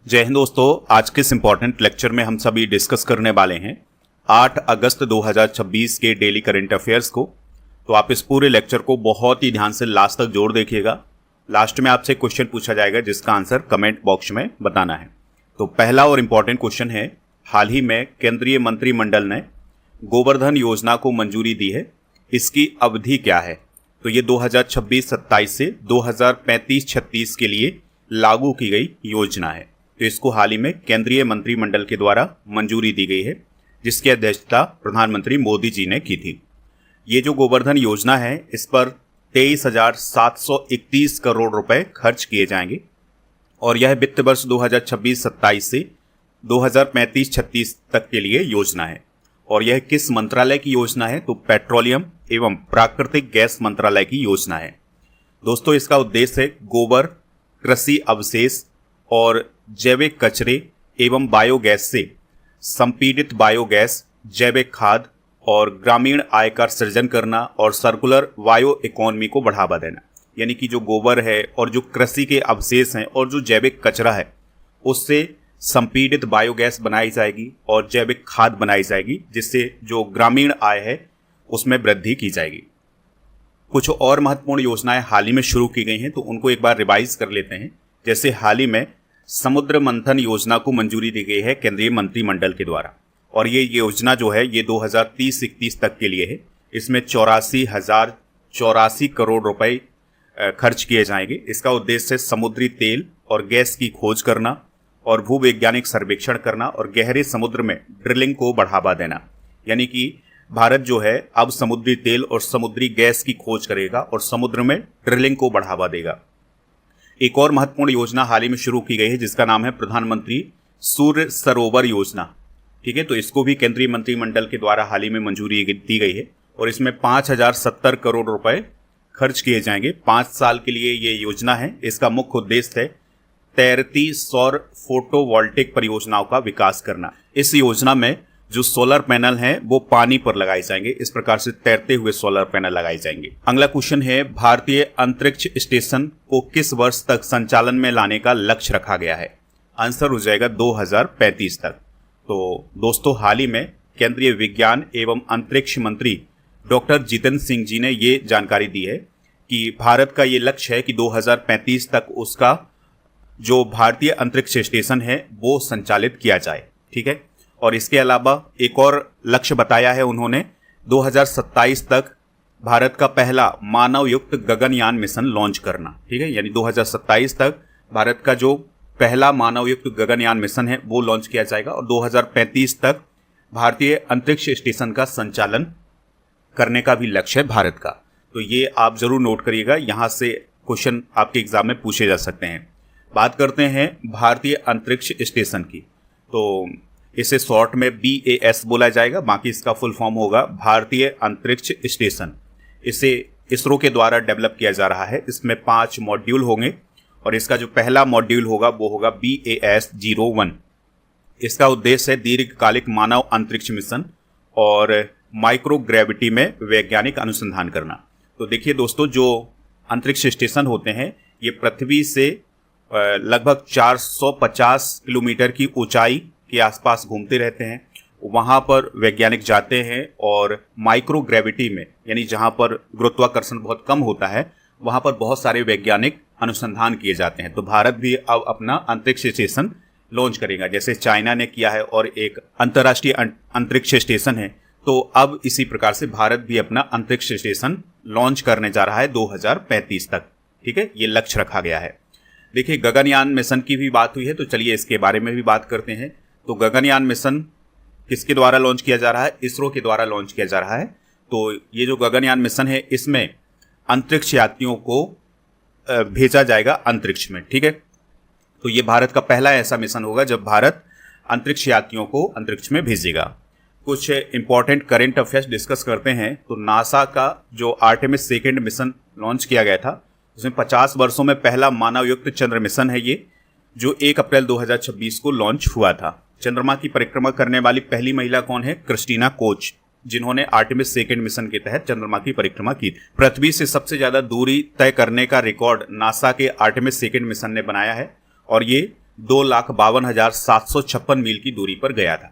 जय हिंद दोस्तों। आज के इस इम्पॉर्टेंट लेक्चर में हम सभी डिस्कस करने वाले हैं 8 अगस्त 2026 के डेली करंट अफेयर्स को। तो आप इस पूरे लेक्चर को बहुत ही ध्यान से लास्ट तक जोड़ देखिएगा। लास्ट में आपसे क्वेश्चन पूछा जाएगा जिसका आंसर कमेंट बॉक्स में बताना है। तो पहला और इम्पॉर्टेंट क्वेश्चन है, हाल ही में केंद्रीय मंत्रिमंडल ने गोवर्धन योजना को मंजूरी दी है, इसकी अवधि क्या है? तो ये 2026-27 से 2035-36 के लिए लागू की गई योजना है। तो इसको हाल ही में केंद्रीय मंत्रिमंडल के द्वारा मंजूरी दी गई है, जिसकी अध्यक्षता प्रधानमंत्री मोदी जी ने की थी। ये जो गोवर्धन योजना है, इस पर 23,731 करोड़ रुपए खर्च किए जाएंगे और यह वित्त वर्ष 2026-27 से 2035-36 तक के लिए योजना है। और यह किस मंत्रालय की योजना है? तो पेट्रोलियम एवं प्राकृतिक गैस मंत्रालय की योजना है। दोस्तों, इसका उद्देश्य है गोबर, कृषि अवशेष और जैविक कचरे एवं बायोगैस से संपीड़ित बायोगैस, जैविक खाद और ग्रामीण आय का सृजन करना और सर्कुलर बायो इकोनॉमी को बढ़ावा देना। यानी कि जो गोबर है और जो कृषि के अवशेष हैं और जो जैविक कचरा है, उससे संपीड़ित बायोगैस बनाई जाएगी और जैविक खाद बनाई जाएगी, जिससे जो ग्रामीण आय है उसमें वृद्धि की जाएगी। कुछ और महत्वपूर्ण योजनाएं हाल ही में शुरू की गई हैं, तो उनको एक बार रिवाइज कर लेते हैं। जैसे हाल ही में समुद्र मंथन योजना को मंजूरी दी गई है केंद्रीय मंत्रिमंडल के द्वारा, और ये योजना जो है ये 2030-31 तक के लिए है। इसमें 84,084 करोड़ रुपए खर्च किए जाएंगे। इसका उद्देश्य है समुद्री तेल और गैस की खोज करना और भूवैज्ञानिक सर्वेक्षण करना और गहरे समुद्र में ड्रिलिंग को बढ़ावा देना। यानी कि भारत जो है अब समुद्री तेल और समुद्री गैस की खोज करेगा और समुद्र में ड्रिलिंग को बढ़ावा देगा। एक और महत्वपूर्ण योजना हाल ही में शुरू की गई है, जिसका नाम है प्रधानमंत्री सूर्य सरोवर योजना। ठीक है, तो इसको भी केंद्रीय मंत्रिमंडल के द्वारा हाल ही में मंजूरी दी गई है और इसमें 5,070 करोड़ रुपए खर्च किए जाएंगे। 5 साल के लिए ये योजना है। इसका मुख्य उद्देश्य है तैरती सौर फोटोवोल्टिक परियोजनाओं का विकास करना। इस योजना में जो सोलर पैनल हैं वो पानी पर लगाए जाएंगे। इस प्रकार से तैरते हुए सोलर पैनल लगाए जाएंगे। अगला क्वेश्चन है, भारतीय अंतरिक्ष स्टेशन को किस वर्ष तक संचालन में लाने का लक्ष्य रखा गया है? आंसर हो जाएगा 2035 तक। तो दोस्तों, हाल ही में केंद्रीय विज्ञान एवं अंतरिक्ष मंत्री डॉक्टर जितेंद्र सिंह जी ने ये जानकारी दी है कि भारत का ये लक्ष्य है कि 2035 तक उसका जो भारतीय अंतरिक्ष स्टेशन है वो संचालित किया जाए। ठीक है, और इसके अलावा एक और लक्ष्य बताया है उन्होंने, 2027 तक भारत का पहला मानव युक्त गगनयान मिशन लॉन्च करना। ठीक है, यानी 2027 तक भारत का जो पहला मानव युक्त गगनयान मिशन है वो लॉन्च किया जाएगा और 2035 तक भारतीय अंतरिक्ष स्टेशन का संचालन करने का भी लक्ष्य है भारत का। तो ये आप जरूर नोट करिएगा, यहाँ से क्वेश्चन आपके एग्जाम में पूछे जा सकते हैं। बात करते हैं भारतीय अंतरिक्ष स्टेशन की। तो इसे शॉर्ट में BAS बोला जाएगा, बाकी इसका फुल फॉर्म होगा भारतीय अंतरिक्ष स्टेशन। इसे इसरो के द्वारा डेवलप किया जा रहा है। इसमें 5 मॉड्यूल होंगे और इसका जो पहला मॉड्यूल होगा वो होगा BAS-01। इसका उद्देश्य है दीर्घकालिक मानव अंतरिक्ष मिशन और माइक्रोग्रेविटी में वैज्ञानिक अनुसंधान करना। तो देखिए दोस्तों, जो अंतरिक्ष स्टेशन होते हैं ये पृथ्वी से लगभग 450 किलोमीटर की ऊंचाई के आसपास घूमते रहते हैं। वहां पर वैज्ञानिक जाते हैं और माइक्रोग्रेविटी में, यानी जहां पर गुरुत्वाकर्षण बहुत कम होता है, वहां पर बहुत सारे वैज्ञानिक अनुसंधान किए जाते हैं। तो भारत भी अब अपना अंतरिक्ष स्टेशन लॉन्च करेगा, जैसे चाइना ने किया है और एक अंतर्राष्ट्रीय अंतरिक्ष स्टेशन है। तो अब इसी प्रकार से भारत भी अपना अंतरिक्ष स्टेशन लॉन्च करने जा रहा है 2035 तक। ठीक है, ये लक्ष्य रखा गया है। देखिए, गगनयान मिशन की भी बात हुई है, तो चलिए इसके बारे में भी बात करते हैं। तो गगनयान मिशन किसके द्वारा लॉन्च किया जा रहा है? इसरो के द्वारा लॉन्च किया जा रहा है। तो ये जो गगनयान मिशन है, इसमें अंतरिक्ष यात्रियों को भेजा जाएगा अंतरिक्ष में। ठीक है, तो ये भारत का पहला ऐसा मिशन होगा जब भारत अंतरिक्ष यात्रियों को अंतरिक्ष में भेजेगा। कुछ इंपॉर्टेंट करंट अफेयर्स डिस्कस करते हैं। तो नासा का जो आर्टेमिस सेकेंड मिशन लॉन्च किया गया था, उसमें 50 वर्षों में पहला मानव युक्त चंद्र मिशन है ये, जो 1 अप्रैल 2026 को लॉन्च हुआ था। चंद्रमा की परिक्रमा करने वाली पहली महिला कौन है? क्रिस्टीना कोच, जिन्होंने आर्टेमिस सेकेंड मिशन के तहत चंद्रमा की परिक्रमा की। पृथ्वी से सबसे ज्यादा दूरी तय करने का रिकॉर्ड नासा के आर्टेमिस सेकेंड मिशन ने बनाया है और ये 2,52,756 मील की दूरी पर गया था।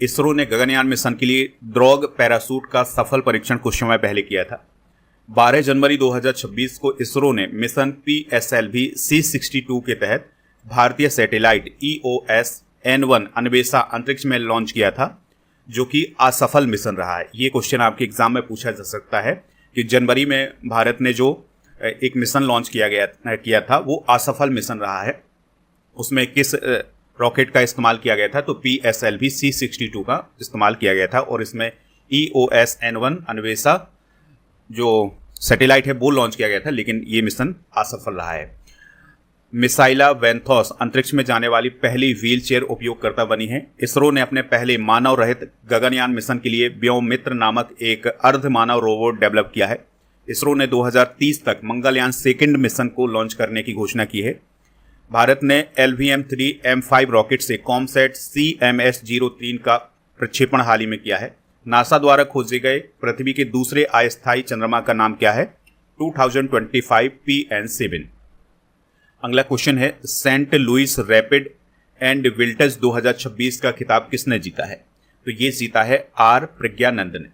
इसरो ने गगनयान मिशन के लिए ड्रॉग पैराशूट का सफल परीक्षण कुछ समय पहले किया था। 12 जनवरी 2026 को इसरो ने मिशन PSLV C62 के तहत भारतीय सैटेलाइट EOS N1 अन्वेषा अंतरिक्ष में लॉन्च किया था, जो कि असफल मिशन रहा है। ये क्वेश्चन आपके एग्जाम में पूछा जा सकता है कि जनवरी में भारत ने जो एक मिशन लॉन्च किया था वो असफल मिशन रहा है, उसमें किस रॉकेट का इस्तेमाल किया गया था? तो PSLV C62 का इस्तेमाल किया गया था और इसमें EOS N1 अन्वेषा जो सैटेलाइट है वो लॉन्च किया गया था, लेकिन ये मिशन असफल रहा है। मिसाइला वेंथोस अंतरिक्ष में जाने वाली पहली व्हील चेयर उपयोगकर्ता बनी है। इसरो ने अपने पहले मानव रहित गगनयान मिशन के लिए व्योममित्र नामक एक अर्ध मानव रोबोट डेवलप किया है। इसरो ने 2030 तक मंगलयान सेकंड मिशन को लॉन्च करने की घोषणा की है। भारत ने LVM-3 M5 रॉकेट से कॉमसैट CMS-03 का प्रक्षेपण हाल ही में किया है। नासा द्वारा खोजे गए पृथ्वी के दूसरे अस्थायी चंद्रमा का नाम क्या है? 2025 PN7। अगला क्वेश्चन है, सेंट लुइस रैपिड एंड विल्टज 2026 का खिताब किसने जीता है? तो ये जीता है R प्रज्ञानंद ने।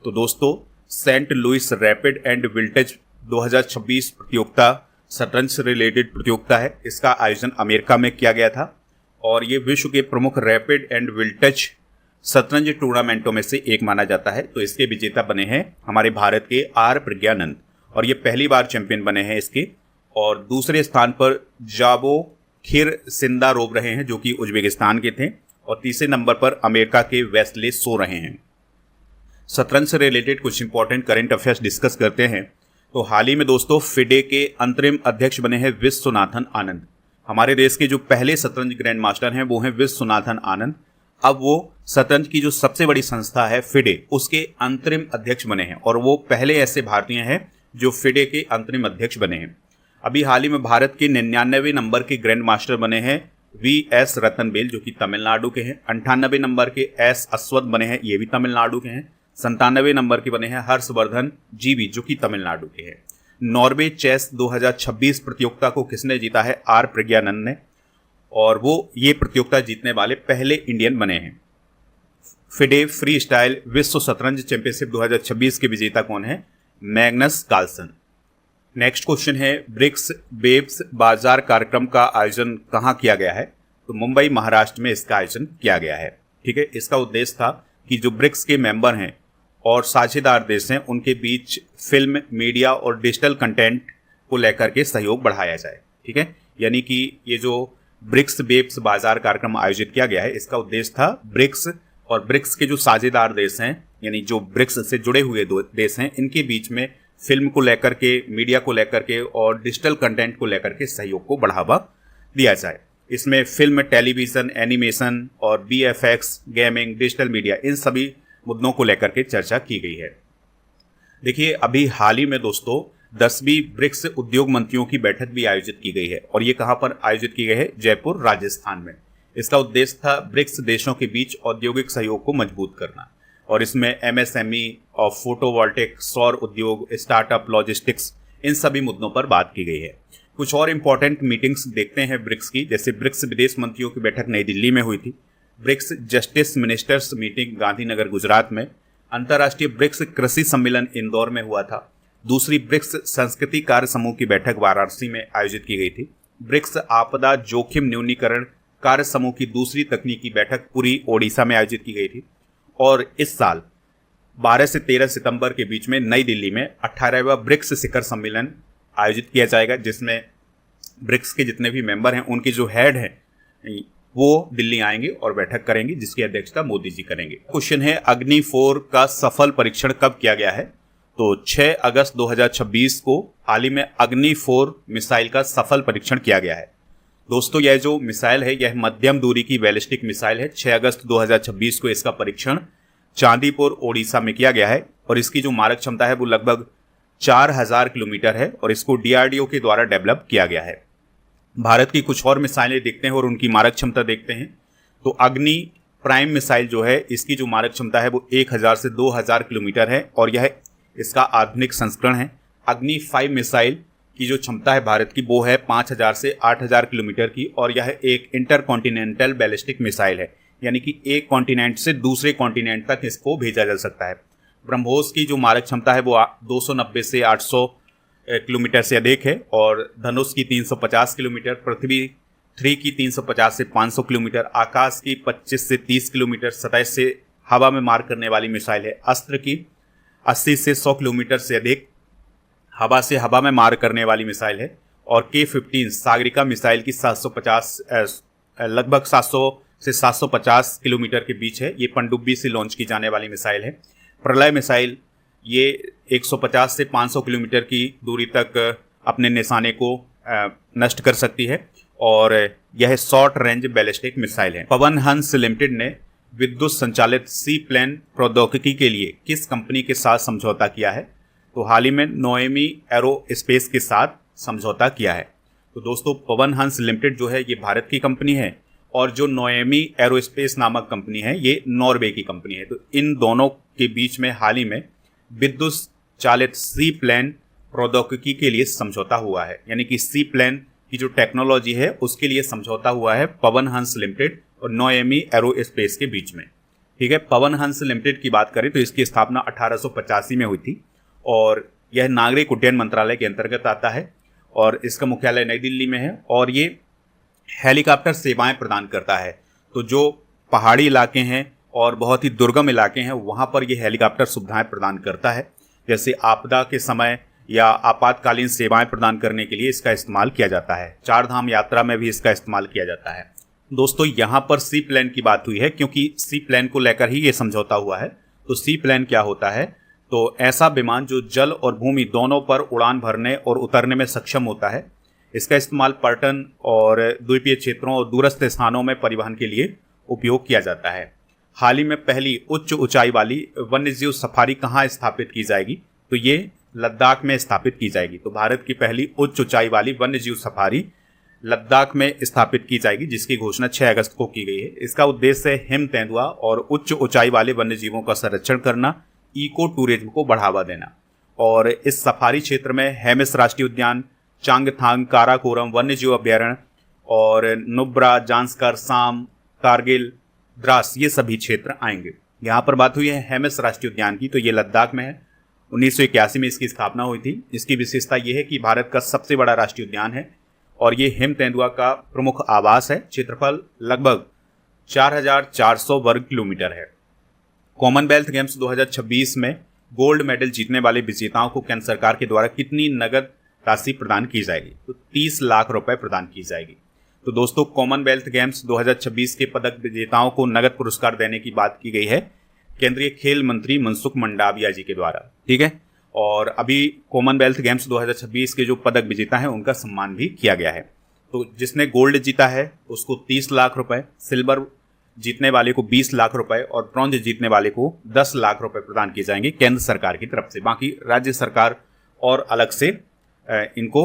तो दोस्तों, सेंट लुइस रैपिड एंड विल्टज 2026 प्रतियोगिता शतरंज से रिलेटेड प्रतियोगिता है। इसका आयोजन अमेरिका में किया गया था और ये विश्व के प्रमुख रैपिड एंड विल्टज शतरंज टूर्नामेंटों में से एक माना जाता है। तो इसके विजेता बने हैं हमारे भारत के R प्रज्ञानंद और ये पहली बार चैंपियन बने हैं इसके। और दूसरे स्थान पर जाबो खिर सिंदारोव रहे हैं, जो कि उज्बेकिस्तान के थे। और तीसरे नंबर पर अमेरिका के वेस्ले सो रहे हैं। शतरंज से रिलेटेड कुछ इंपॉर्टेंट करंट अफेयर्स डिस्कस करते हैं। तो हाल ही में दोस्तों फिडे के अंतरिम अध्यक्ष बने हैं विश्वनाथन आनंद। हमारे देश के जो पहले शतरंज ग्रैंड मास्टर हैं वो हैं विश्वनाथन आनंद। अब वो शतरंज की जो सबसे बड़ी संस्था है फिडे, उसके अंतरिम अध्यक्ष बने हैं और वो पहले ऐसे भारतीय हैं जो फिडे के अंतरिम अध्यक्ष बने हैं। अभी हाल ही में भारत के 99वें नंबर के ग्रैंड मास्टर बने हैं VS रतनबेल, जो कि तमिलनाडु के हैं। 98 नंबर के S अश्वथ बने हैं, ये भी तमिलनाडु के हैं। 97 नंबर के बने हैं हर्षवर्धन GB, जो कि तमिलनाडु के हैं। नॉर्वे चेस 2026 प्रतियोगिता को किसने जीता है? R प्रज्ञानंद ने, और वो ये प्रतियोगिता जीतने वाले पहले इंडियन बने हैं। फिडे फ्री स्टाइल विश्व शतरंज चैंपियनशिप 2026 के विजेता कौन है? Magnus Carlsen. नेक्स्ट क्वेश्चन है, ब्रिक्स बेब्स बाजार कार्यक्रम का आयोजन कहाँ किया गया है? तो मुंबई महाराष्ट्र में इसका आयोजन किया गया है। ठीक है, इसका उद्देश्य था कि जो ब्रिक्स के मेंबर हैं और साझेदार देश हैं उनके बीच फिल्म, मीडिया और डिजिटल कंटेंट को लेकर के सहयोग बढ़ाया जाए। ठीक है, यानी कि ये जो ब्रिक्स बेब्स बाजार कार्यक्रम आयोजित किया गया है, इसका उद्देश्य था ब्रिक्स और ब्रिक्स के जो साझेदार देश हैं, यानी जो ब्रिक्स से जुड़े हुए देश हैं, इनके बीच में फिल्म को लेकर के, मीडिया को लेकर के और डिजिटल कंटेंट को लेकर के सहयोग को बढ़ावा दिया जाए। इसमें फिल्म, टेलीविज़न, एनिमेशन और VFX, गेमिंग, डिजिटल मीडिया, इन सभी मुद्दों को लेकर के चर्चा की गई है। देखिए, अभी हाल ही में दोस्तों 10वीं ब्रिक्स उद्योग मंत्रियों की बैठक भी आयोजित की गई है और ये कहाँ पर आयोजित की गई है? जयपुर, राजस्थान में। इसका उद्देश्य था ब्रिक्स देशों के बीच औद्योगिक सहयोग को मजबूत करना और इसमें MSME और फोटोवोल्टिक, सौर उद्योग, स्टार्टअप, लॉजिस्टिक्स, इन सभी मुद्दों पर बात की गई है। कुछ और इंपॉर्टेंट मीटिंग्स देखते हैं ब्रिक्स की, जैसे ब्रिक्स विदेश मंत्रियों की बैठक नई दिल्ली में हुई थी। BRICS justice ministers meeting Gandhinagar, Gujarat में। अंतर्राष्ट्रीय ब्रिक्स कृषि सम्मेलन इंदौर में हुआ था। दूसरी ब्रिक्स संस्कृति कार्य समूह की बैठक वाराणसी में आयोजित की गई थी। ब्रिक्स आपदा जोखिम न्यूनीकरण कार्य समूह की दूसरी तकनीकी बैठक पुरी, ओडिशा में आयोजित की गई थी। और इस साल 12 से 13 सितंबर के बीच में नई दिल्ली में 18वां ब्रिक्स शिखर सम्मेलन आयोजित किया जाएगा, जिसमें ब्रिक्स के जितने भी मेंबर हैं उनके जो हेड हैं वो दिल्ली आएंगे और बैठक करेंगे, जिसकी अध्यक्षता मोदी जी करेंगे। क्वेश्चन है, अग्नि 4 का सफल परीक्षण कब किया गया है? तो 6 अगस्त 2026 को हाल ही में अग्नि 4 मिसाइल का सफल परीक्षण किया गया है। दोस्तों, यह जो मिसाइल है यह मध्यम दूरी की बैलिस्टिक मिसाइल है। 6 अगस्त 2026 को इसका परीक्षण चांदीपुर, ओडिशा में किया गया है और इसकी जो मारक क्षमता है वो लगभग 4000 किलोमीटर है और इसको DRDO के द्वारा डेवलप किया गया है। भारत की कुछ और मिसाइलें देखते हैं और उनकी मारक क्षमता देखते हैं। तो अग्नि प्राइम मिसाइल जो है, इसकी जो मारक क्षमता है वो 1000 से 2000 किलोमीटर है और यह इसका आधुनिक संस्करण है। अग्नि 5 मिसाइल की जो क्षमता है भारत की वो है 5000 से 8000 किलोमीटर की, और यह एक इंटरकॉन्टिनेंटल बैलिस्टिक मिसाइल है, यानी कि एक कॉन्टिनेंट से दूसरे कॉन्टिनेंट तक इसको भेजा जा सकता है। ब्रह्मोस की जो मारक क्षमता है वो 290 से 800 किलोमीटर से अधिक है, और धनुष की 350 किलोमीटर, पृथ्वी 3 की 350 से 500 किलोमीटर, आकाश की 25 से 30 किलोमीटर, सतह से हवा में मार करने वाली मिसाइल है। अस्त्र की 80 से 100 किलोमीटर से अधिक हवा से हवा में मार करने वाली मिसाइल है। और K-15 सागरिका मिसाइल की 750 लगभग 700 से 750 किलोमीटर के बीच है। ये पनडुब्बी से लॉन्च की जाने वाली मिसाइल है। प्रलय मिसाइल ये 150 से 500 किलोमीटर की दूरी तक अपने निशाने को नष्ट कर सकती है, और यह शॉर्ट रेंज बैलिस्टिक मिसाइल है। पवन हंस लिमिटेड ने विद्युत संचालित सी प्लेन प्रौद्योगिकी के लिए किस कंपनी के साथ समझौता किया है? तो हाल ही में नोएमी एरोस्पेस के साथ समझौता किया है। तो दोस्तों, पवन हंस लिमिटेड जो है ये भारत की कंपनी है, और जो नोएमी एरोस्पेस नामक कंपनी है ये नॉर्वे की कंपनी है। तो इन दोनों के बीच में हाल ही में विद्युत चालित सी प्लेन प्रौद्योगिकी के लिए समझौता हुआ है, यानी कि सी प्लेन की जो टेक्नोलॉजी है उसके लिए समझौता हुआ है पवन हंस लिमिटेड और नोएमी एरोस्पेस के बीच में। ठीक है, पवन हंस लिमिटेड की बात करें तो इसकी स्थापना 1885 में हुई थी, और यह नागरिक उड्डयन मंत्रालय के अंतर्गत आता है, और इसका मुख्यालय नई दिल्ली में है, और ये हेलीकॉप्टर सेवाएं प्रदान करता है। तो जो पहाड़ी इलाके हैं और बहुत ही दुर्गम इलाके हैं वहाँ पर ये हेलीकॉप्टर सुविधाएं प्रदान करता है, जैसे आपदा के समय या आपातकालीन सेवाएं प्रदान करने के लिए इसका इस्तेमाल किया जाता है। चार धाम यात्रा में भी इसका इस्तेमाल किया जाता है। दोस्तों, यहाँ पर सी प्लेन की बात हुई है क्योंकि सी प्लेन को लेकर ही ये समझौता हुआ है। तो सी प्लेन क्या होता है? तो ऐसा विमान जो जल और भूमि दोनों पर उड़ान भरने और उतरने में सक्षम होता है। इसका इस्तेमाल पर्यटन और द्वीपीय क्षेत्रों और दूरस्थ स्थानों में परिवहन के लिए उपयोग किया जाता है। हाल ही में पहली उच्च ऊंचाई वाली वन्यजीव सफारी कहाँ स्थापित की जाएगी? तो ये लद्दाख में स्थापित की जाएगी। तो भारत की पहली उच्च ऊंचाई वाली वन्यजीव सफारी लद्दाख में स्थापित की जाएगी, जिसकी घोषणा 6 अगस्त को की गई है। इसका उद्देश्य है हिम तेंदुआ और उच्च ऊंचाई वाले वन्यजीवों का संरक्षण करना, इको टूरिज्म को बढ़ावा देना। और इस सफारी क्षेत्र में हेमिस राष्ट्रीय उद्यान, चांगथांग, काराकोरम वन्यजीव अभ्यारण्य और नुब्रा, जांस्कर, साम, कारगिल, द्रास ये सभी क्षेत्र आएंगे। यहाँ पर बात हुई है हेमिस राष्ट्रीय उद्यान की, तो ये लद्दाख में है। 1981 में इसकी स्थापना हुई थी। इसकी विशेषता यह है कि भारत का सबसे बड़ा राष्ट्रीय उद्यान है और ये हिम तेंदुआ का प्रमुख आवास है। क्षेत्रफल लगभग 4400 वर्ग किलोमीटर है। कॉमनवेल्थ गेम्स 2026 में गोल्ड मेडल जीतने वाले विजेताओं को केंद्र सरकार के द्वारा कितनी नगद राशि प्रदान की जाएगी? तो 30 लाख रुपए प्रदान की जाएगी। तो दोस्तों, कॉमनवेल्थ गेम्स 2026 के पदक विजेताओं को नगद पुरस्कार देने की बात की गई है केंद्रीय खेल मंत्री मनसुख मंडाविया जी के द्वारा। ठीक है, और अभी कॉमनवेल्थ गेम्स 2026 के जो पदक विजेता हैं उनका सम्मान भी किया गया है। तो जिसने गोल्ड जीता है उसको 30 लाख रुपए, सिल्वर जीतने वाले को 20 लाख रुपए और ब्रॉन्ज जीतने वाले को 10 लाख रुपए प्रदान किए जाएंगे केंद्र सरकार की तरफ से। बाकी राज्य सरकार और अलग से इनको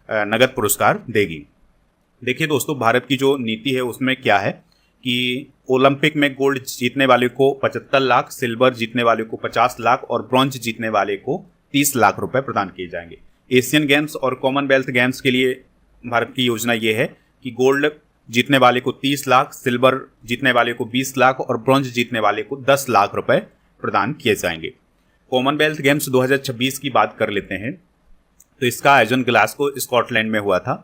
नगद पुरस्कार देगी। देखिए दोस्तों, भारत की जो नीति है उसमें क्या है कि ओलंपिक में गोल्ड जीतने वाले को 75 लाख, सिल्वर जीतने वाले को 50 लाख और ब्रॉन्ज जीतने वाले को 30 लाख रुपए प्रदान किए जाएंगे। एशियन गेम्स और कॉमनवेल्थ गेम्स के लिए भारत की योजना ये है कि गोल्ड जीतने वाले को 30 लाख, सिल्वर जीतने वाले को 20 लाख और ब्रॉन्ज जीतने वाले को 10 लाख रुपए प्रदान किए जाएंगे। कॉमनवेल्थ गेम्स 2026 की बात कर लेते हैं। तो इसका आयोजन ग्लासगो स्कॉटलैंड में हुआ था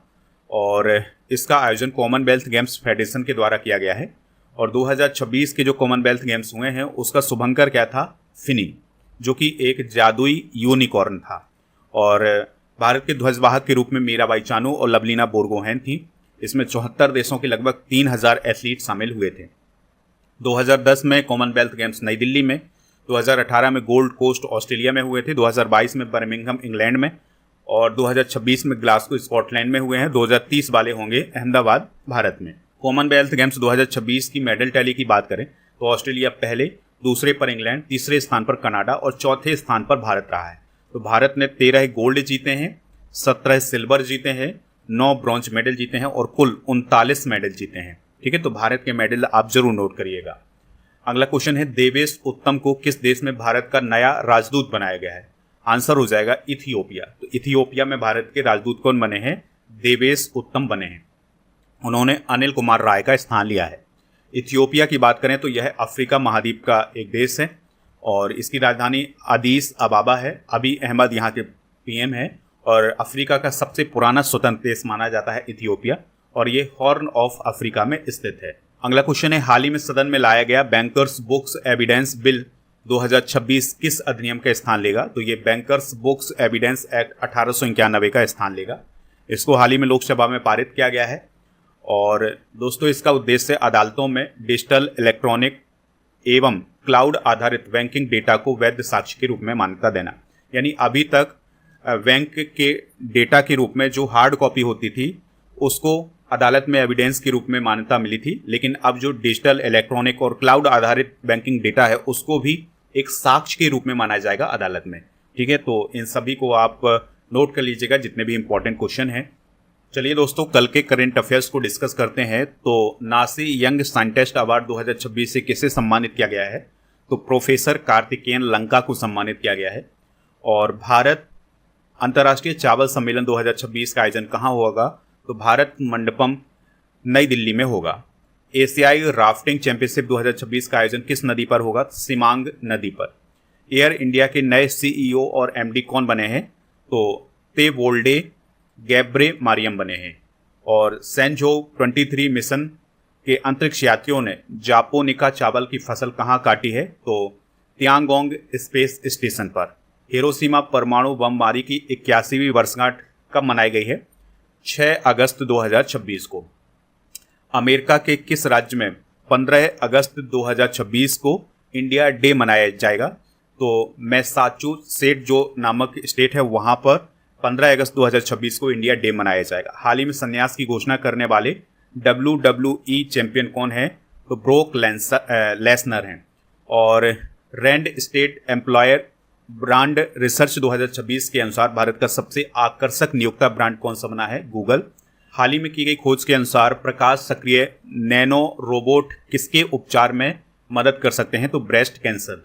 और इसका आयोजन कॉमनवेल्थ गेम्स फेडरेशन के द्वारा किया गया है। और 2026 के जो कॉमनवेल्थ गेम्स हुए हैं उसका शुभंकर क्या था? फिनी, जो कि एक जादुई यूनिकॉर्न था। और भारत के ध्वजवाहक के रूप में मीराबाई चानू और लवलीना बोरगोहेन थी। इसमें 74 देशों के लगभग 3000 एथलीट शामिल हुए थे। 2010 में कॉमनवेल्थ गेम्स नई दिल्ली में, 2018 में गोल्ड कोस्ट ऑस्ट्रेलिया में हुए थे, 2022 में बर्मिंघम इंग्लैंड में और 2026 में ग्लासगो स्कॉटलैंड में हुए हैं। 2030 वाले होंगे अहमदाबाद भारत में। कॉमनवेल्थ गेम्स 2026 की मेडल टैली की बात करें तो ऑस्ट्रेलिया पहले, दूसरे पर इंग्लैंड, तीसरे स्थान पर कनाडा और चौथे स्थान पर भारत रहा है। तो भारत ने 13 गोल्ड जीते हैं, 17 सिल्वर जीते हैं, 9 ब्रॉन्ज मेडल जीते हैं और कुल 39 मेडल जीते हैं। ठीक है, तो भारत के मेडल आप जरूर नोट करिएगा। अगला क्वेश्चन है, देवेश उत्तम को किस देश में भारत का नया राजदूत बनाया गया है? आंसर हो जाएगा इथियोपिया। तो इथियोपिया में भारत के राजदूत कौन बने हैं? देवेश उत्तम बने हैं। उन्होंने अनिल कुमार राय का स्थान लिया है। इथियोपिया की बात करें तो यह अफ्रीका महाद्वीप का एक देश है और इसकी राजधानी अदीस अबाबा है। अबी अहमद यहाँ के पीएम है और अफ्रीका का सबसे पुराना स्वतंत्र देश माना जाता है इथियोपिया और ये हॉर्न ऑफ अफ्रीका में स्थित है। अगला क्वेश्चन है, हाल ही में सदन में लाया गया बैंकर्स बुक्स एविडेंस बिल 2026 किस अधिनियम का स्थान लेगा? तो ये बैंकर्स बुक्स एविडेंस एक्ट 1891 का स्थान लेगा। इसको हाल ही में लोकसभा में पारित किया गया है और दोस्तों इसका उद्देश्य अदालतों में डिजिटल, इलेक्ट्रॉनिक एवं क्लाउड आधारित बैंकिंग डेटा को वैध साक्ष्य के रूप में मान्यता देना। यानी अभी तक बैंक के डेटा के रूप में जो हार्ड कॉपी होती थी उसको अदालत में एविडेंस के रूप में मान्यता मिली थी, लेकिन अब जो डिजिटल, इलेक्ट्रॉनिक और क्लाउड आधारित बैंकिंग डेटा है उसको भी एक साक्ष्य के रूप में माना जाएगा अदालत में। ठीक है, तो इन सभी को आप नोट कर लीजिएगा जितने भी इंपॉर्टेंट क्वेश्चन हैं। चलिए दोस्तों, कल के करंट अफेयर्स को डिस्कस करते हैं। तो नासी यंग साइंटिस्ट अवार्ड 2026 से किसे सम्मानित किया गया है? तो प्रोफेसर कार्तिकेयन लंका को सम्मानित किया गया है। और भारत अंतर्राष्ट्रीय चावल सम्मेलन 2026 का आयोजन कहाँ होगा? तो भारत मंडपम नई दिल्ली में होगा। एशियाई राफ्टिंग चैंपियनशिप 2026 का आयोजन किस नदी पर होगा? सिमांग नदी पर। एयर इंडिया के नए सीईओ और एमडी कौन बने हैं? तो तेवोल्डे गैब्रे मारियम बने हैं। और सेंजो 23 मिशन के अंतरिक्ष यात्रियों ने जापोनिका चावल की फसल कहाँ काटी है? तो तियांगोंग स्पेस स्टेशन पर। हिरोशिमा परमाणु बमबारी की 81वीं वर्षगांठ कब मनाई गई है? 6 अगस्त 2026 को। अमेरिका के किस राज्य में 15 अगस्त 2026 को इंडिया डे मनाया जाएगा? तो मैसाचुसेट्स जो नामक स्टेट है वहां पर 15 अगस्त 2026 को इंडिया डे मनाया जाएगा। हाल ही में संन्यास की घोषणा करने वाले WWE चैंपियन कौन है? तो ब्रोक लेसनर हैं। और Randstad employer brand research 2026 के अनुसार भारत का सबसे आकर्षक नियोक्ता ब्रांड कौन सा बना है? गूगल। हाल ही में की गई खोज के अनुसार प्रकाश सक्रिय नैनो रोबोट किसके उपचार में मदद कर सकते हैं? तो ब्रेस्ट कैंसर।